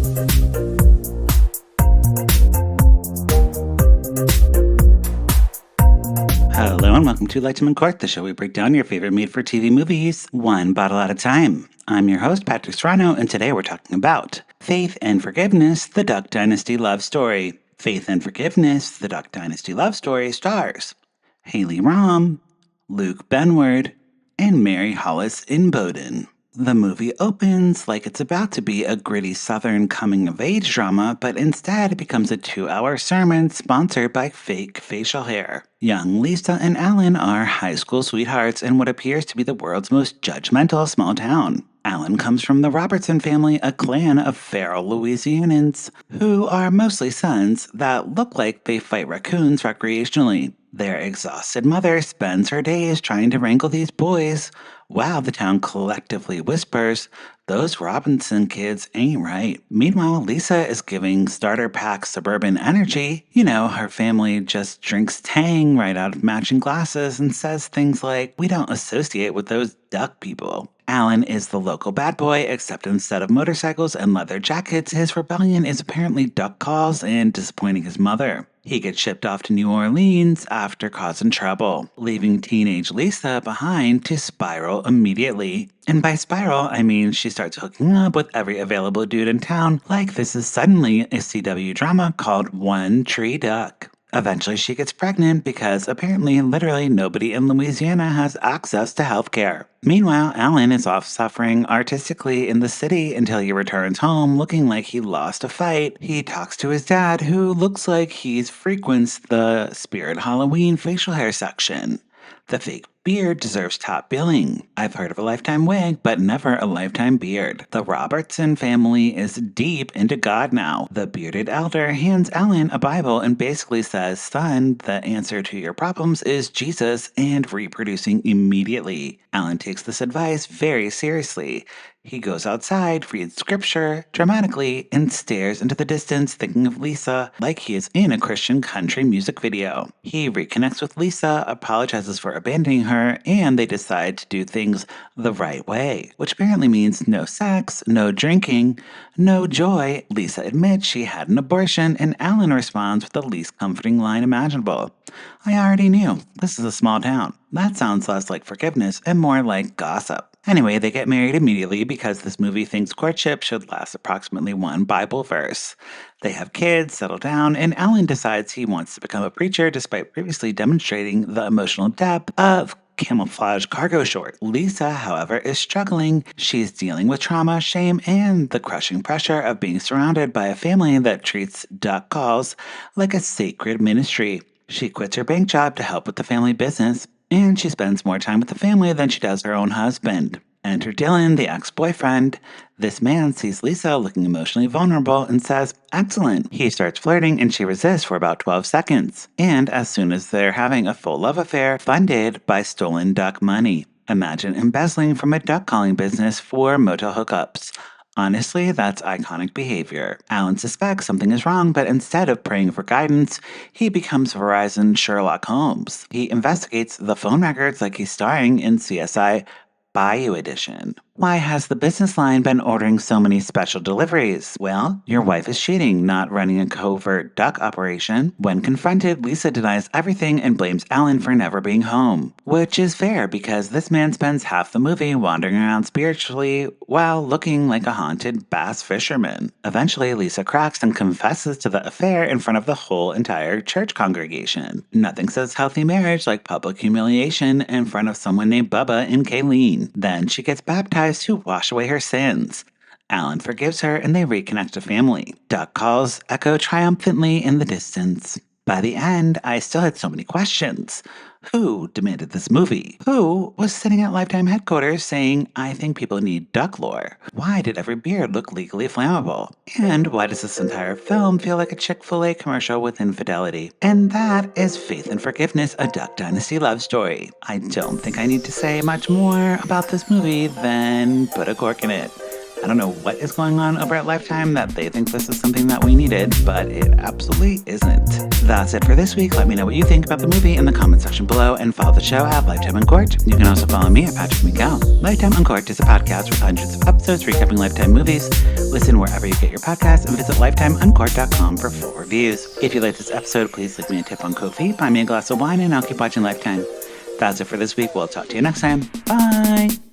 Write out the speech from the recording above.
Hello and welcome to Uncorked, the show we break down your favorite made-for-TV movies, one bottle at a time. I'm your host, Patrick Serrano, and today we're talking about Faith and Forgiveness, the Duck Dynasty Love Story. Faith and Forgiveness, the Duck Dynasty Love Story stars Haley Rom, Luke Benward, and Mary Hollis Inboden. The movie opens like it's about to be a gritty Southern coming-of-age drama, but instead it becomes a 2-hour sermon sponsored by fake facial hair. Young Lisa and Alan are high school sweethearts in what appears to be the world's most judgmental small town. Alan comes from the Robertson family, a clan of feral Louisianans who are mostly sons that look like they fight raccoons recreationally. Their exhausted mother spends her days trying to wrangle these boys, while the town collectively whispers, "Those Robinson kids ain't right." Meanwhile, Lisa is giving starter pack suburban energy. You know, her family just drinks Tang right out of matching glasses and says things like, "We don't associate with those duck people." Alan is the local bad boy, except instead of motorcycles and leather jackets, his rebellion is apparently duck calls and disappointing his mother. He gets shipped off to New Orleans after causing trouble, leaving teenage Lisa behind to spiral immediately. And by spiral, I mean she starts hooking up with every available dude in town, like this is suddenly a CW drama called One Tree Duck. Eventually she gets pregnant because apparently literally nobody in Louisiana has access to healthcare. Meanwhile, Alan is off suffering artistically in the city until he returns home looking like he lost a fight. He talks to his dad, who looks like he frequents the Spirit Halloween facial hair section. The fake beard deserves top billing. I've heard of a lifetime wig, but never a lifetime beard. The Robertson family is deep into God now. The bearded elder hands Alan a Bible and basically says, "Son, the answer to your problems is Jesus and reproducing immediately." Alan takes this advice very seriously. He goes outside, reads scripture dramatically, and stares into the distance thinking of Lisa like he is in a Christian country music video. He reconnects with Lisa, apologizes for abandoning her, and they decide to do things the right way, which apparently means no sex, no drinking, no joy. Lisa admits she had an abortion, and Alan responds with the least comforting line imaginable. "I already knew. This is a small town." That sounds less like forgiveness and more like gossip. Anyway, they get married immediately because this movie thinks courtship should last approximately one Bible verse. They have kids, settle down, and Alan decides he wants to become a preacher despite previously demonstrating the emotional depth of camouflage cargo shorts. Lisa, however, is struggling. She's dealing with trauma, shame, and the crushing pressure of being surrounded by a family that treats duck calls like a sacred ministry. She quits her bank job to help with the family business, and she spends more time with the family than she does her own husband. Enter Dylan, the ex-boyfriend. This man sees Lisa looking emotionally vulnerable and says, "Excellent." He starts flirting and she resists for about 12 seconds. And as soon as they're having a full love affair funded by stolen duck money. Imagine embezzling from a duck calling business for motel hookups. Honestly, that's iconic behavior. Alan suspects something is wrong, but instead of praying for guidance, he becomes Verizon Sherlock Holmes. He investigates the phone records like he's starring in CSI Bayou Edition. Why has the business line been ordering so many special deliveries? Well, your wife is cheating, not running a covert duck operation. When confronted, Lisa denies everything and blames Alan for never being home. Which is fair because this man spends half the movie wandering around spiritually while looking like a haunted bass fisherman. Eventually, Lisa cracks and confesses to the affair in front of the whole entire church congregation. Nothing says healthy marriage like public humiliation in front of someone named Bubba and Kayleen. Then she gets baptized to wash away her sins. Alan forgives her and they reconnect a family. Duck calls echo triumphantly in the distance. By the end, I still had so many questions. Who demanded this movie? Who was sitting at Lifetime headquarters saying, "I think people need duck lore"? Why did every beard look legally flammable? And why does this entire film feel like a Chick-fil-A commercial with infidelity? And that is Faith and Forgiveness, a Duck Dynasty Love Story. I don't think I need to say much more about this movie than put a cork in it. I don't know what is going on over at Lifetime that they think this is something that we needed, but it absolutely isn't. That's it for this week. Let me know what you think about the movie in the comment section below and follow the show at Lifetime Uncorked. You can also follow me at Patrick Miguel. Lifetime Uncorked is a podcast with hundreds of episodes recapping Lifetime movies. Listen wherever you get your podcasts and visit lifetimeuncorked.com for full reviews. If you like this episode, please leave me a tip on Ko-fi, buy me a glass of wine, and I'll keep watching Lifetime. That's it for this week. We'll talk to you next time. Bye!